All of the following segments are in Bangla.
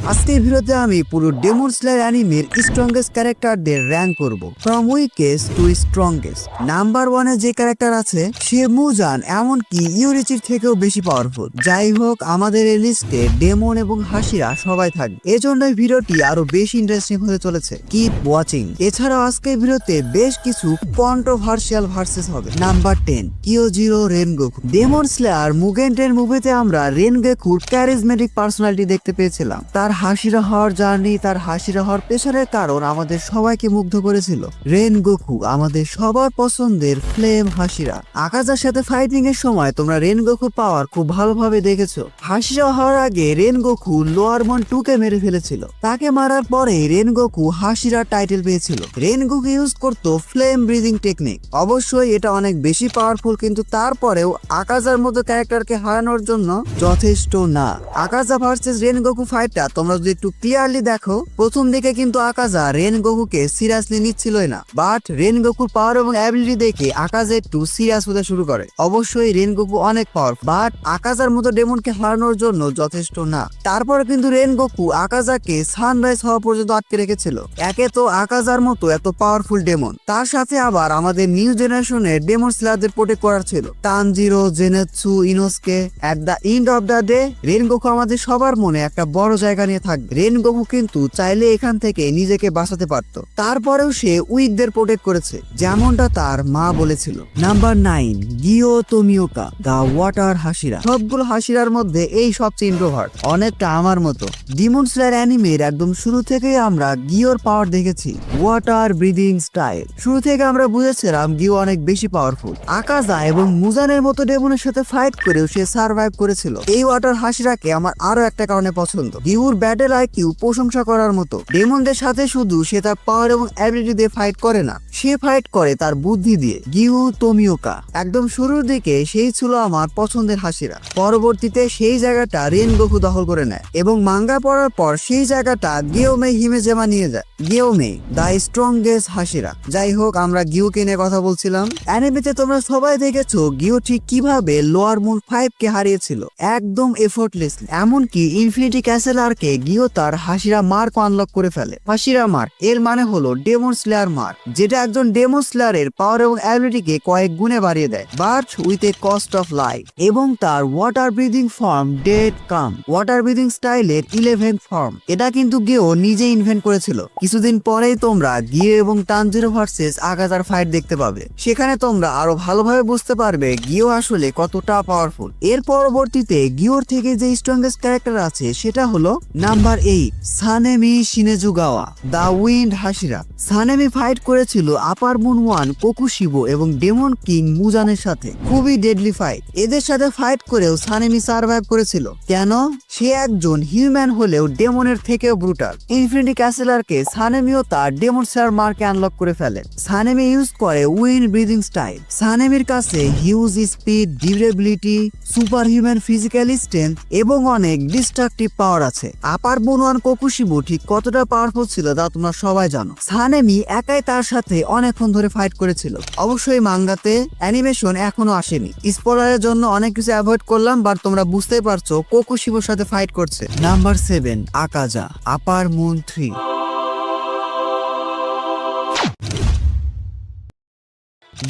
আজকের ভিডিওতে আমি পুরো ডেমন স্লেয়ার অ্যানিমের স্ট্রংগেস্ট ক্যারেক্টারদের র্যাঙ্ক করব from weakest to strongest. Number 1-এ যে ক্যারেক্টার আছে সে মুজান, এমনকি ইউরিচির থেকেও বেশি পাওয়ারফুল। যাই হোক, আমাদের এই লিস্টে ডেমন এবং হাসিরা সবাই থাকবে, এজন্যই ভিডিওটি আরো বেশি ইন্টারেস্টিং হতে চলেছে। Keep watching. এছাড়াও আজকের ভিডিওতে বেশ কিছু কন্ট্রোভার্সিয়াল ভার্সেস হবে। নাম্বার 10, কিয়োজিরো রেনগোকু। ডেমন স্লেয়ার মুগেন 10 মুভিতে আমরা রেনগোকুর ক্যারিজমেটিক পার্সোনালিটি দেখতে পেয়েছিলাম। তার হাসিরা হওয়ার জার্নি, তার হাসিরা হওয়ার পেছনের কারণ আমাদের সবাইকে মুগ্ধ করেছিল। রেনগোকু আমাদের সবার পছন্দের ফ্লেম হাসিরা। আকাজার সাথে ফাইটিং এর সময় তোমরা রেনগোকুর পাওয়ার খুব ভালোভাবে দেখেছো। হাসিরা হওয়ার আগে রেনগোকু লোয়ারমন 2কে মেরে ফেলেছিল। তাকে মারার পরে রেনগোকু হাসিরা টাইটেল পেয়েছিল। রেনগোকু ইউজ করতো ফ্লেম ব্রিদিং টেকনিক। অবশ্যই এটা অনেক বেশি পাওয়ারফুল, কিন্তু তারপরেও আকাজার মতো ক্যারেক্টারকে হারানোর জন্য যথেষ্ট না। আকাজা ভার্সেস রেনগোকু ফাইটটা তোমরা যদি একটু ক্লিয়ারলি দেখো, প্রথম দিকে কিন্তু আকাজা রেনগোকুকে সিরিয়াসলি নিচ্ছিলই না, বাট রেনগোকুর পাওয়ার এবং অ্যাবিলিটি দেখে আকাজা একটু সিরিয়াস হতে শুরু করে। অবশ্যই রেনগোকু অনেক পাওয়ারফুল, বাট আকাজার মতো ডেমনকে হারানোর জন্য যথেষ্ট না। তারপরে কিন্তু রেনগোকু আকাজাকে সানরাইজ হওয়া পর্যন্ত আটকে রেখেছিল। একে তো আকাজার মতো এত পাওয়ারফুল ডেমন, তার সাথে আবার আমাদের নিউ জেনারেশনের ডেমন স্লেয়ারদের প্রোটেক্ট করার ছিল। Tanjiro, Zenitsu, Inosuke. At the end of the day Rengoku আমাদের সবার মনে একটা বড় জায়গা নিয়ে থাকবে। রেনগোকু কিন্তু চাইলে এখান থেকে নিজেকে বাঁচাতে পারত, তারপরেও সে উইকদের প্রোটেক্ট করেছে, যেমনটা তার মা বলেছিল। নাম্বার 9, গিও তোমিওকা, দা ওয়াটার হাসিরা। সবগুলো হাসিরার মধ্যে এই সবচেয়ে ইন্ট্রোভার্ট, অনেকটা আমার মতো। ডিমন স্লেয়ার অ্যানিমের একদম শুরু থেকেই আমরা গিওর পাওয়ার দেখেছি, ওয়াটার ব্রিদিং স্টাইল। শুরু থেকে আমরা বুঝেছিলাম গিও অনেক বেশি পাওয়ারফুল। আকাজা এবং মুজানের মতো ডেমনের সাথে ফাইট করেও সে সার্ভাইভ করেছিল। এই ওয়াটার হাসিরাকে আমার আরো একটা কারণে পছন্দ, গিউর ব্যাটেল আইকিউ প্রশংসা করার মতো। ডেমনদের সাথে শুধু সে তার পাওয়ার এবং অ্যাবিলিটি দিয়ে ফাইট করে না, সে ফাইট করে তার বুদ্ধি দিয়ে। গিউ তোমিওকা একদম শুরুর দিকে সেই ছিল আমার পছন্দের হাসিরা। পরবর্তীতে সেই জায়গাটা রেনগোকু দখল করে নেয় এবং মাঙ্গা পড়ার পর সেই জায়গাটা গিওমে হিমেজেমা নিয়ে যায়। গিওমে দা স্ট্রংগেস্ট হাসিরা। যাই হোক, আমরা গিউকে নিয়ে কথা বলছিলাম। অ্যানিমেতে তোমরা সবাই দেখেছো গিও ঠিক কিভাবে লোয়ার মুন 5কে হারিয়েছিল, একদম এফোর্টলেস। এমনকি ইনফিনিটি ক্যাসেল আর্কে গিও তার হাসিরা মার্ক আনলক করে ফেলে। হাসিরা মার্ক এর মানে হলো ডেমন স্লেয়ার মার্ক, যেটা একজন ডেমন স্লেয়ারের পাওয়ার এবং অ্যাবিলিটিকে কয়েক গুণে বাড়িয়ে দেয়, but with a cost of life. এবং তার ওয়াটার ব্রিদিং ফর্ম ডেড কাম, ওয়াটার ব্রিদিং স্টাইলের 11th ফর্ম, এটা কিন্তু গিও নিজে ইনভেন্ট করেছিল। কিছুদিন পরেই তোমরা গিও এবং তানজিরো ভার্সেস আকাজার ফাইট দেখতে পাবে। সেখানে তোমরা আরো ভালোভাবে বুঝতে পারবে গিও আসলে কতটা পাওয়ারফুল। এর পরবর্তীতে গিওর থেকে যে স্ট্রংগেস্ট ক্যারেক্টার আছে সেটা হলো নাম্বার 8, সানেমি শিনেজুগাওয়া, দা উইন্ড হাসিরা। সানেমি ফাইট করেছিল আপার মুন 1 কোকুশিবো এবং ডেমন কিং মুজানের সাথে। খুবই ডেডলি ফাইট। এদের সাথে ফাইট করেও সানেমি সার্ভাইভ করেছিল। কেন? সে একজন হিউম্যান হলেও ডেমনের থেকেও ব্রুটাল। ইনফিনিটি ক্যাসেলারকে সানেমিও তার ডেমন স্লেয়ার মার্কে আনলক করে ফেলে। সানেমি ইউজ করে উইন্ড ব্রিদিং স্টাইল। সানেমির কাছে huge speed, durability, super human physical strength এবং অনেক ডিস্ট্রাকটিভ পাওয়ার আছে। আপার মুন 1 কোকুশিবো ঠিক কতটা পাওয়ারফুল ছিল তা তোমরা সবাই জানো। সানেমি একাই তার সাথে অনেকক্ষণ ধরে ফাইট করেছিল। অবশ্যই মাঙ্গাতে অ্যানিমেশন এখনো আসেনি, স্পয়লারের জন্য অনেক কিছু অ্যাভয়েড করলাম, বাট তোমরা বুঝতেই পারছো কোকুশিবোর সাথে ফাইট করছে। নাম্বার 7, আকাজা, আপার মুন 3।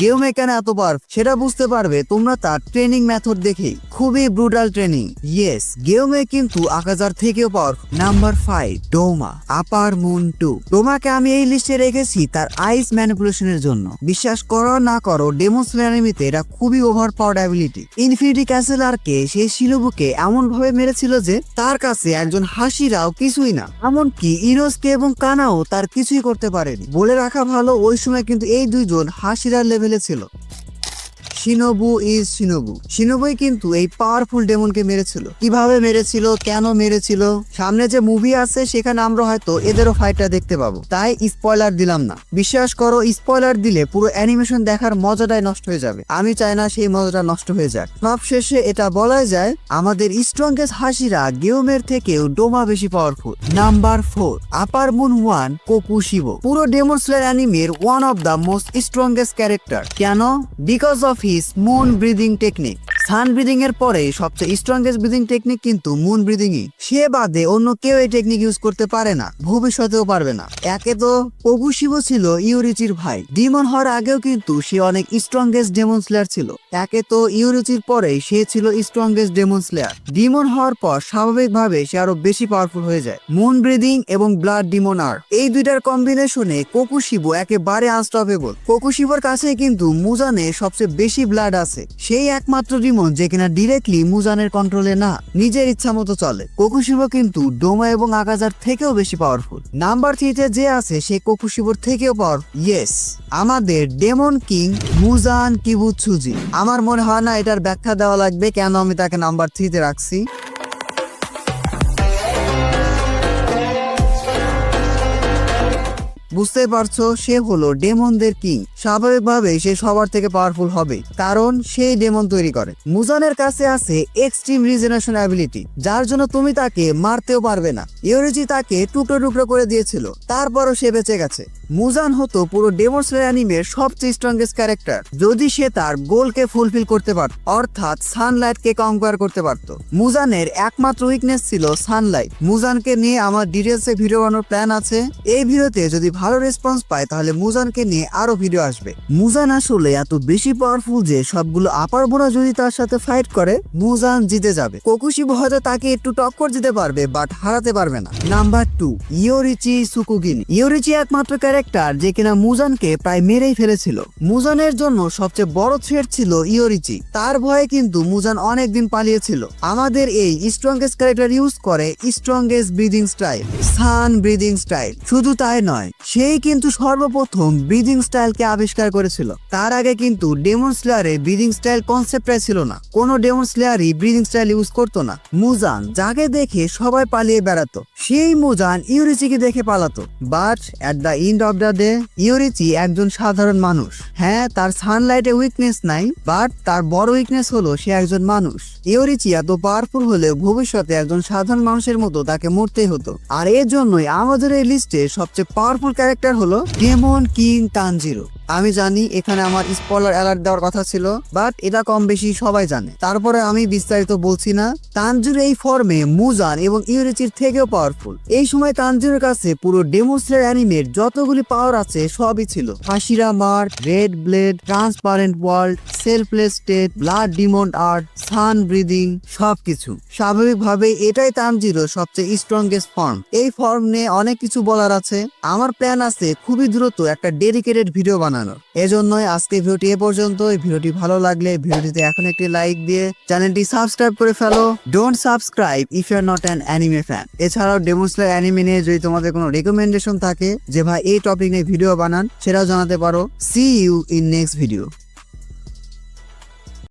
গেমে কেন এত পাওয়ারফুল সেটা বুঝতে পারবে তোমরা তার ট্রেনিং মেথড দেখেই। খুবই ব্রুটাল ট্রেনিং। ইয়েস, গেমে কিন্তু আকাজার থেকেও পাওয়ারফুল। নাম্বার 5, ডোমা, আপার মুন 2। ডোমাকে আমি এই লিস্টে রেখেছি তার আইস ম্যানিপুলেশনের জন্য। বিশ্বাস করো না করো, ডেমন স্লেয়ার অ্যানিমেতে এটা খুবই over power ability. Infinity castle আর্কে সেই শিলুবুকে এমন ভাবে মেরেছিল যে তার কাছে একজন হাসিরাও কিছুই না, এমনকি ইনোসকে এবং কানাও তার কিছুই করতে পারেনি। বলে রাখা ভালো, ওই সময় কিন্তু এই দুইজন হাসিরার লেভেলে ছিল। Shinobu is Shinobu. শিনোবুই কিন্তু এই পাওয়ারফুল ডেমনকে মেরেছিল। কিভাবে মেরেছিল, কেন মেরেছিল, সামনে যে মুভি আছে সেখানে আমরা হয়তো এদেরও ফাইটটা দেখতে পাবো, তাই স্পয়লার দিলাম না। বিশ্বাস করো, স্পয়লার দিলে পুরো অ্যানিমেশন দেখার মজাটাই নষ্ট হয়ে যাবে। আমি চাই না সেই মজাটা নষ্ট হয়ে যাক। সব শেষে এটা বলাই যায় আমাদের স্ট্রংগেস্ট হাসিরা গেমের থেকেও ডোমা বেশি powerful. Number 4, upper moon 1 Kokushibo. পুরো ডেমন স্লেয়ার অ্যানিমের one of the most strongest character. কেন? Because of his moon breathing technique. Sun breathing এর পরে সবচেয়ে স্ট্রংগেস্ট ব্রিদিং টেকনিক কিন্তু মুন ব্রিদিংই। সে বাদে অন্য কেউ এই টেকনিক ইউজ করতে পারে না, ভবিষ্যতেও পারবে না। একে তো কোকুশিবো ছিল ইউরিচির ভাই, ডিমন হওয়ার আগেও কিন্তু সে অনেক স্ট্রংগেস্ট ডেমন স্লেয়ার ছিল। একে তো ইউরিচির পরেই সে ছিল স্ট্রংগেস্ট ডেমন স্লেয়ার। ডিমন হওয়ার পর স্বাভাবিকভাবে সে আরো বেশি পাওয়ারফুল হয়ে যায়। মুন ব্রিদিং এবং ব্লাড ডিমন আর এই দুইটার কম্বিনেশনে কোকুশিবো একেবারে আনস্টপেবল। কোকুশিবোর কাছে কিন্তু মুজানে সবচেয়ে বেশি ব্লাড আছে। সেই একমাত্র ডিমন যে কিনা ডিরেক্টলি মুজানের কন্ট্রোলে না, নিজের ইচ্ছা মতো চলে। কোকুশিবো কিন্তু ডোমা এবং আকাজার থেকেও বেশি পাওয়ারফুল। নাম্বার 3-তে যে আছে সে কোকুশিবোর থেকেও পাওয়ারফুল। ইয়েস, আমাদের ডেমন কিং মুজান কিবুৎসুজি। আমার মনে হয় না এটার ব্যাখ্যা দেওয়া লাগবে কেন আমি তাকে নাম্বার 3-তে রাখছি। বুঝতে পারছো, সে হলো ডেমনদের কিং। স্বাভাবিকভাবে সে সবার থেকে পাওয়ারফুল হবে, কারণ সেই ডেমন তৈরি করে। মুজানের কাছে আছে এক্সট্রিম রিজেনারেশন অ্যাবিলিটি, যার জন্য তুমি তাকে মারতেও পারবে না। ইউরিচি তাকে টুকরো টুকরো করে দিয়েছিল, তারপরও সে বেঁচে গেছে। মুজান হতো পুরো ডেমন স্লেয়ার অ্যানিমের সবচেয়ে স্ট্রংগেস্ট ক্যারেক্টার, যদি সে তার গোলকে ফুলফিল করতে পারত, অর্থাৎ সানলাইটকে কনকোয়ার করতে পারত। মুজানের একমাত্র উইকনেস ছিল সানলাইট। মুজানকে নিয়ে আমার ডিটেলসে ভিডিও বানানোর প্ল্যান আছে। এই ভিডিওতে যদি ভালো রেসপন্স পায় তাহলে মুজানকে নিয়ে আরো ভিডিও আসবে। মুজান আসলে এত বেশি পাওয়ারফুল যে সবগুলো আপার বোনা যদি তার সাথে ফাইট করে মুজান জিতে যাবে। কোকুশিবো হয়তো তাকে একটু টক্কর দিতে পারবে, বাট হারাতে পারবে না। নাম্বার 2, ইয়োরিচি সুকুগিনি। ইয়োরিচি একমাত্র ক্যারেক্টার যে কিনা মুজানকে প্রায় মেরেই ফেলেছিল। মুজানের জন্য সবচেয়ে বড় থ্রেট ছিল ইয়োরিচি। তার ভয়ে কিন্তু মুজান অনেকদিন পালিয়েছিল। আমাদের এই স্ট্রংগেস্ট ক্যারেক্টার ইউজ করে স্ট্রংগেস্ট ব্রিদিং স্টাইল, সান ব্রিদিং স্টাইল। শুধু তাই নয়, সেই কিন্তু সর্বপ্রথম ব্রিদিং স্টাইলকে আবিষ্কার করেছিল। তার আগে কিন্তু ডেমন স্লেয়ারে ব্রিদিং স্টাইল কনসেপ্টটাই ছিল না। কোনো ডেমন স্লেয়ারই ব্রিদিং স্টাইল ইউজ করতো না। মুজান যাকে দেখে সবাই পালিয়ে বেড়াতো, সেই মুজান ইউরিচিকে দেখে পালাতো। But at the end of the day Yoriichi একজন সাধারণ মানুষ। হ্যাঁ, তার সানলাইটে উইকনেস নাই, বাট তার বড় উইকনেস হলো সে একজন মানুষ। ইউরিচি এত পাওয়ারফুল হলেও ভবিষ্যতে একজন সাধারণ মানুষের মতো তাকে মরতেই হতো। আর এর জন্যই আমাদের এই লিস্টে সবচেয়ে পাওয়ারফুল ক্যারেক্টার হলো ডেমন কিং তানজিরো। আমি জানি এখানে আমার স্পয়লার অ্যালার্ট দেওয়ার কথা ছিল, বাট এটা কম বেশি সবাই জানে, তারপরে আমি বিস্তারিত বলছি না। তানজিরো এই ফর্মে মুজান এবং ইউরিচির থেকেও পাওয়ারফুল। এই সময় তানজিরোর কাছে পুরো ডেমন স্লেয়ার অ্যানিমের যতগুলি পাওয়ার আছে সবই ছিল। Hashira mark, red blade, transparent world, selfless state, blood demon art, sun breathing, সবকিছু। স্বাভাবিকভাবে এটাই তানজিরো সবচেয়ে স্ট্রংগেস্ট ফর্ম। এই ফর্ম নিয়ে অনেক কিছু বলার আছে। আমার প্ল্যান আছে খুবই দ্রুত একটা ডেডিকেটেড ভিডিও বানানোর। এজন্যই আজকে ভিডিওটি এ পর্যন্ত। ভিডিওটি ভালো লাগলে ভিডিওটিতে এখন একটি লাইক দিয়ে চ্যানেলটি সাবস্ক্রাইব করে ফেলো। Don't subscribe if you are not an anime fan. এছাড়াও ডেমন স্লেয়ার অ্যানিমে নিয়ে যদি তোমাদের কোনো রেকমেন্ডেশন থাকে যে ভাই এই টপিক নিয়ে ভিডিও বানান, সেটাও জানাতে পারো। See you in next video.